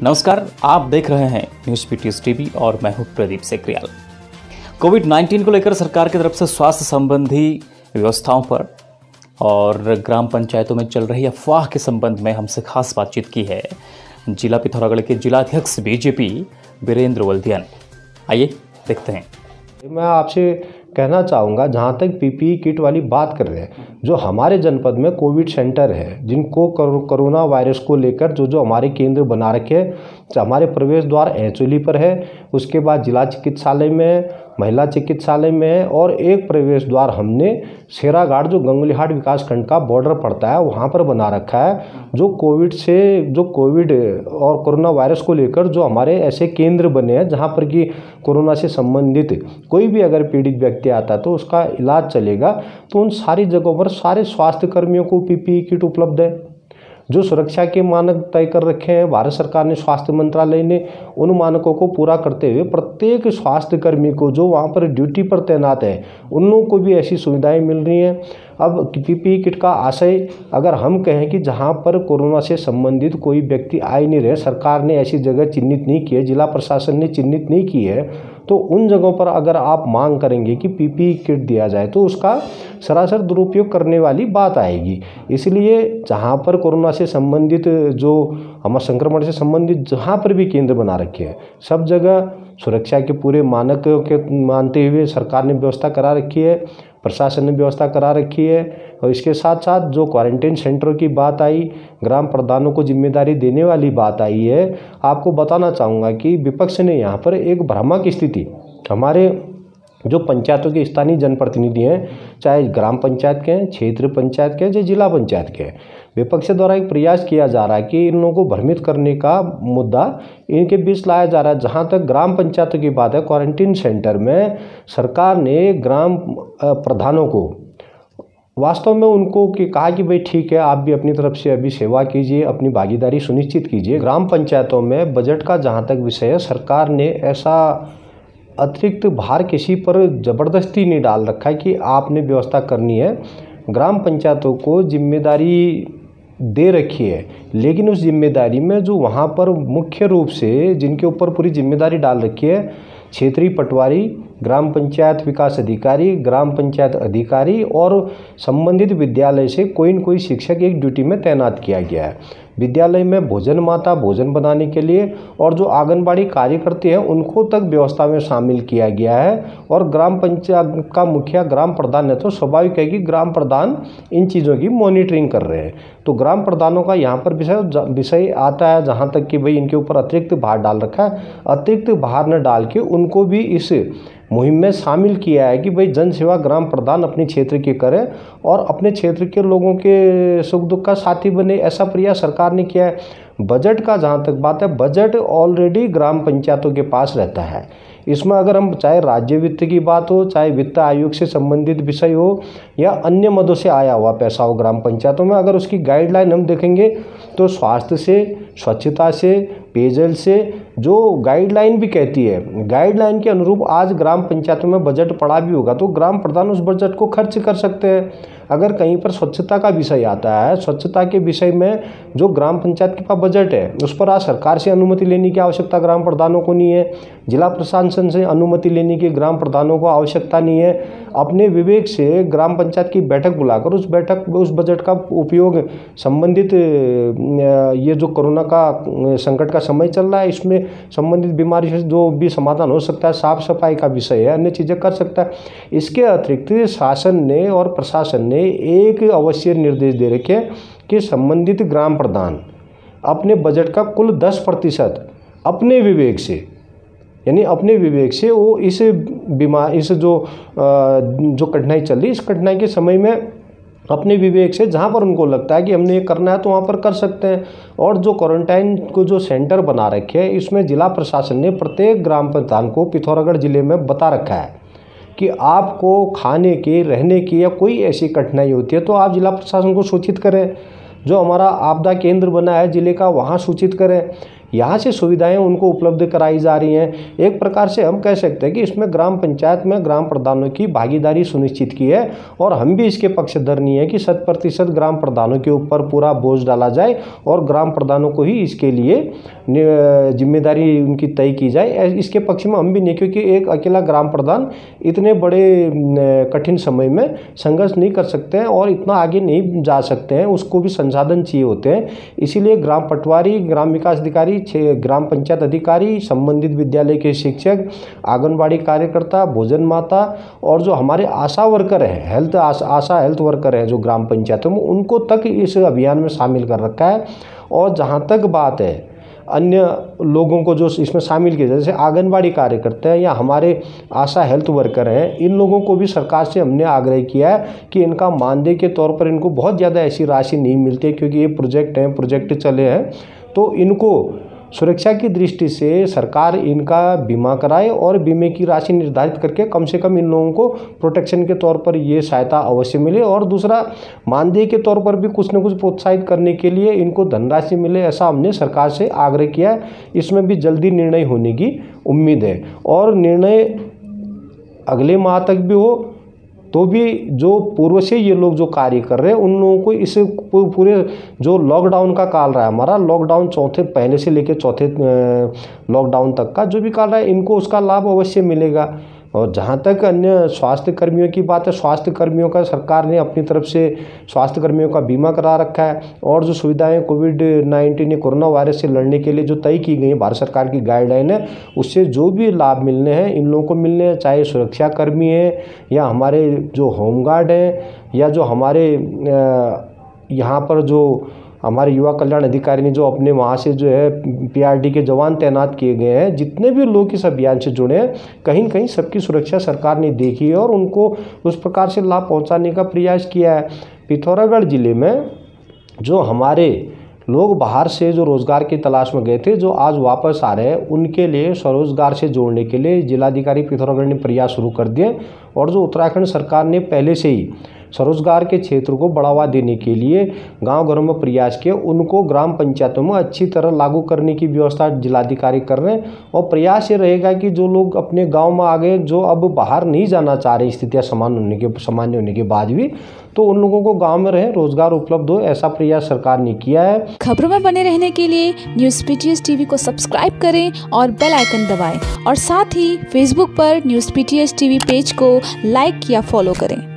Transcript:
नमस्कार, आप देख रहे हैं न्यूज़ पीटीएस टीवी और मैं हूं प्रदीप सेक्रियाल। कोविड-19 को लेकर सरकार की तरफ से स्वास्थ्य संबंधी व्यवस्थाओं पर और ग्राम पंचायतों में चल रही अफवाह के संबंध में हमसे खास बातचीत की है जिला पिथौरागढ़ के जिलाध्यक्ष बीजेपी वीरेंद्र वल्दिया ने। आइए देखते हैं। मैं आपसे कहना चाहूँगा, जहाँ तक पीपीई किट वाली बात कर रहे हैं, जो हमारे जनपद में कोविड सेंटर है जिनको कोरोना वायरस को लेकर जो हमारे केंद्र बना रखे हैं, हमारे प्रवेश द्वार एचओली पर है, उसके बाद जिला चिकित्सालय में, महिला चिकित्सालय में है और एक प्रवेश द्वार हमने शेराघाट जो गंगुलीहाट विकास खंड का बॉर्डर पड़ता है वहाँ पर बना रखा है। जो कोविड और कोरोना वायरस को लेकर जो हमारे ऐसे केंद्र बने हैं जहाँ पर कि कोरोना से संबंधित कोई भी अगर पीड़ित व्यक्ति आता है तो उसका इलाज चलेगा। तो उन सारी जगहों पर सारे स्वास्थ्य कर्मियों को पीपीई किट उपलब्ध है। जो सुरक्षा के मानक तय कर रखे हैं भारत सरकार ने, स्वास्थ्य मंत्रालय ने, उन मानकों को पूरा करते हुए प्रत्येक स्वास्थ्य कर्मी को जो वहाँ पर ड्यूटी पर तैनात है उन लोगों को भी ऐसी सुविधाएं मिल रही हैं। अब पीपीई किट का आशय, अगर हम कहें कि जहाँ पर कोरोना से संबंधित कोई व्यक्ति आ ही नहीं रहे, सरकार ने ऐसी जगह चिन्हित नहीं की है, जिला प्रशासन ने चिन्हित नहीं की है, तो उन जगहों पर अगर आप मांग करेंगे कि पीपीई किट दिया जाए तो उसका सरासर दुरुपयोग करने वाली बात आएगी। इसलिए जहाँ पर कोरोना से संबंधित जो हमारे संक्रमण से संबंधित जहाँ पर भी केंद्र बना रखे हैं सब जगह सुरक्षा के पूरे मानक के मानते हुए सरकार ने व्यवस्था करा रखी है, प्रशासन ने व्यवस्था करा रखी है। और इसके साथ साथ जो क्वारंटाइन सेंटरों की बात आई, ग्राम प्रधानों को जिम्मेदारी देने वाली बात आई है, आपको बताना चाहूँगा कि विपक्ष ने यहाँ पर एक भ्रामक स्थिति, हमारे जो पंचायतों के स्थानीय जनप्रतिनिधि हैं, चाहे ग्राम पंचायत के हैं, क्षेत्र पंचायत के हैं, चाहे जिला पंचायत के हैं, विपक्ष द्वारा एक प्रयास किया जा रहा है कि इन लोगों को भ्रमित करने का मुद्दा इनके बीच लाया जा रहा है। जहां तक ग्राम पंचायतों की बात है, क्वारंटीन सेंटर में सरकार ने ग्राम प्रधानों को वास्तव में उनको कहा कि भाई ठीक है, आप भी अपनी तरफ से अभी सेवा कीजिए, अपनी भागीदारी सुनिश्चित कीजिए। ग्राम पंचायतों में बजट का जहाँ तक विषय है, सरकार ने ऐसा अतिरिक्त भार किसी पर ज़बरदस्ती नहीं डाल रखा है कि आपने व्यवस्था करनी है। ग्राम पंचायतों को जिम्मेदारी दे रखी है, लेकिन उस जिम्मेदारी में जो वहाँ पर मुख्य रूप से जिनके ऊपर पूरी जिम्मेदारी डाल रखी है, क्षेत्रीय पटवारी, ग्राम पंचायत विकास अधिकारी, ग्राम पंचायत अधिकारी और संबंधित विद्यालय से कोई न कोई शिक्षक एक ड्यूटी में तैनात किया गया है। विद्यालय में भोजन माता भोजन बनाने के लिए और जो आंगनबाड़ी कार्यकर्ते हैं उनको तक व्यवस्था में शामिल किया गया है। और ग्राम पंचायत का मुखिया ग्राम प्रधान है, तो स्वाभाविक है कि ग्राम प्रधान इन चीज़ों की मॉनिटरिंग कर रहे हैं। तो ग्राम प्रधानों का यहाँ पर विषय आता है जहाँ तक कि भाई इनके ऊपर अतिरिक्त भार डाल रखा है। अतिरिक्त भार न डाल के उनको भी इस मुहिम में शामिल किया है कि भाई जन सेवा ग्राम प्रधान अपने क्षेत्र की करे और अपने क्षेत्र के लोगों के सुख दुख का साथी बने। ऐसा प्रयास सरकार ने किया है। बजट का जहाँ तक बात है, बजट ऑलरेडी ग्राम पंचायतों के पास रहता है। इसमें अगर हम चाहे राज्य वित्त की बात हो, चाहे वित्त आयोग से संबंधित विषय हो या अन्य मदों से आया हुआ पैसा हो ग्राम पंचायतों में, अगर उसकी गाइडलाइन हम देखेंगे तो स्वास्थ्य से, स्वच्छता से, पेयजल से जो गाइडलाइन भी कहती है, गाइडलाइन के अनुरूप आज ग्राम पंचायतों में बजट पड़ा भी होगा तो ग्राम प्रधान उस बजट को खर्च कर सकते हैं। अगर कहीं पर स्वच्छता का विषय आता है, स्वच्छता के विषय में जो ग्राम पंचायत के पास बजट है उस पर आज सरकार से अनुमति लेने की आवश्यकता ग्राम प्रधानों को नहीं है, जिला प्रशासन से अनुमति लेने की ग्राम प्रधानों को आवश्यकता नहीं है। अपने विवेक से ग्राम पंचायत की बैठक बुलाकर उस बजट का उपयोग संबंधित ये जो कोरोना का संकट का समय चल रहा है इसमें संबंधित बीमारी से जो भी समाधान हो सकता है, साफ सफाई का विषय है, अन्य चीज़ें कर सकता है। इसके अतिरिक्त शासन ने और प्रशासन ने एक अवश्य निर्देश दे रखे कि संबंधित ग्राम प्रधान अपने बजट का कुल 10% अपने विवेक से, यानी अपने विवेक से वो इस जो कठिनाई चल रही, इस कठिनाई के समय में अपने विवेक से जहाँ पर उनको लगता है कि हमने ये करना है तो वहाँ पर कर सकते हैं। और जो क्वारंटाइन को जो सेंटर बना रखे हैं इसमें जिला प्रशासन ने प्रत्येक ग्राम प्रधान को पिथौरागढ़ जिले में बता रखा है कि आपको खाने की, रहने की या कोई ऐसी कठिनाई होती है तो आप जिला प्रशासन को सूचित करें। जो हमारा आपदा केंद्र बना है जिले का वहाँ सूचित करें। यहाँ से सुविधाएं उनको उपलब्ध कराई जा रही हैं। एक प्रकार से हम कह सकते हैं कि इसमें ग्राम पंचायत में ग्राम प्रधानों की भागीदारी सुनिश्चित की है और हम भी इसके पक्षधर नहीं है कि 100% ग्राम प्रधानों के ऊपर पूरा बोझ डाला जाए और ग्राम प्रधानों को ही इसके लिए जिम्मेदारी उनकी तय की जाए। इसके पक्ष में हम भी नहीं, क्योंकि एक अकेला ग्राम प्रधान इतने बड़े कठिन समय में संघर्ष नहीं कर सकते हैं और इतना आगे नहीं जा सकते हैं, उसको भी संसाधन चाहिए होते हैं। इसीलिए ग्राम पटवारी, ग्राम विकास अधिकारी, ग्राम पंचायत अधिकारी, संबंधित विद्यालय के शिक्षक, आंगनबाड़ी कार्यकर्ता, भोजन माता और जो हमारे आशा वर्कर हैं, आशा हेल्थ वर्कर हैं जो ग्राम पंचायतों में, उनको तक इस अभियान में शामिल कर रखा है। और जहाँ तक बात है अन्य लोगों को जो इसमें शामिल किया, जैसे आंगनबाड़ी कार्यकर्ता हैं या हमारे आशा हेल्थ वर्कर हैं, इन लोगों को भी सरकार से हमने आग्रह किया है कि इनका मानदेय के तौर पर इनको बहुत ज़्यादा ऐसी राशि नहीं मिलती, क्योंकि ये प्रोजेक्ट चले हैं, तो इनको सुरक्षा की दृष्टि से सरकार इनका बीमा कराए और बीमे की राशि निर्धारित करके कम से कम इन लोगों को प्रोटेक्शन के तौर पर ये सहायता अवश्य मिले। और दूसरा, मानदेय के तौर पर भी कुछ न कुछ प्रोत्साहित करने के लिए इनको धनराशि मिले, ऐसा हमने सरकार से आग्रह किया है। इसमें भी जल्दी निर्णय होने की उम्मीद है और निर्णय अगले माह तक भी हो तो भी जो पूर्व से ये लोग जो कार्य कर रहे हैं उन लोगों को इस पूरे जो लॉकडाउन का काल रहा है, हमारा लॉकडाउन पहले से लेकर चौथे लॉकडाउन तक का जो भी काल रहा है, इनको उसका लाभ अवश्य मिलेगा। और जहाँ तक अन्य स्वास्थ्य कर्मियों की बात है, स्वास्थ्य कर्मियों का सरकार ने अपनी तरफ से स्वास्थ्य कर्मियों का बीमा करा रखा है और जो सुविधाएं कोविड-19 कोरोना वायरस से लड़ने के लिए जो तय की गई भारत सरकार की गाइडलाइन है, उससे जो भी लाभ मिलने हैं इन लोगों को मिलने हैं, चाहे सुरक्षा कर्मी हैं या हमारे जो होमगार्ड हैं या जो हमारे यहाँ पर जो हमारे युवा कल्याण अधिकारी ने जो अपने वहाँ से जो है पीआरडी के जवान तैनात किए गए हैं, जितने भी लोग इस अभियान से जुड़े हैं, कहीं न कहीं सबकी सुरक्षा सरकार ने देखी है और उनको उस प्रकार से लाभ पहुँचाने का प्रयास किया है। पिथौरागढ़ जिले में जो हमारे लोग बाहर से जो रोज़गार की तलाश में गए थे, जो आज वापस आ रहे हैं, उनके लिए स्वरोजगार से जोड़ने के लिए जिलाधिकारी पिथौरागढ़ ने प्रयास शुरू कर दिए और जो उत्तराखंड सरकार ने पहले से ही स्वरोजगार के क्षेत्र को बढ़ावा देने के लिए गांव घरों में प्रयास किए, उनको ग्राम पंचायतों में अच्छी तरह लागू करने की व्यवस्था जिलाधिकारी कर रहे हैं। और प्रयास ये रहेगा कि जो लोग अपने गांव में आ गए, जो अब बाहर नहीं जाना चाह रहे स्थितियां सामान्य होने के बाद भी, तो उन लोगों को गांव में रहे, रोजगार उपलब्ध हो, ऐसा प्रयास सरकार ने किया है। खबरों में बने रहने के लिए न्यूज़ पीटीएस टीवी को सब्सक्राइब करें और बेल आइकन दबाएं और साथ ही फेसबुक पर न्यूज़ पीटीएस टीवी पेज को लाइक या फॉलो करें।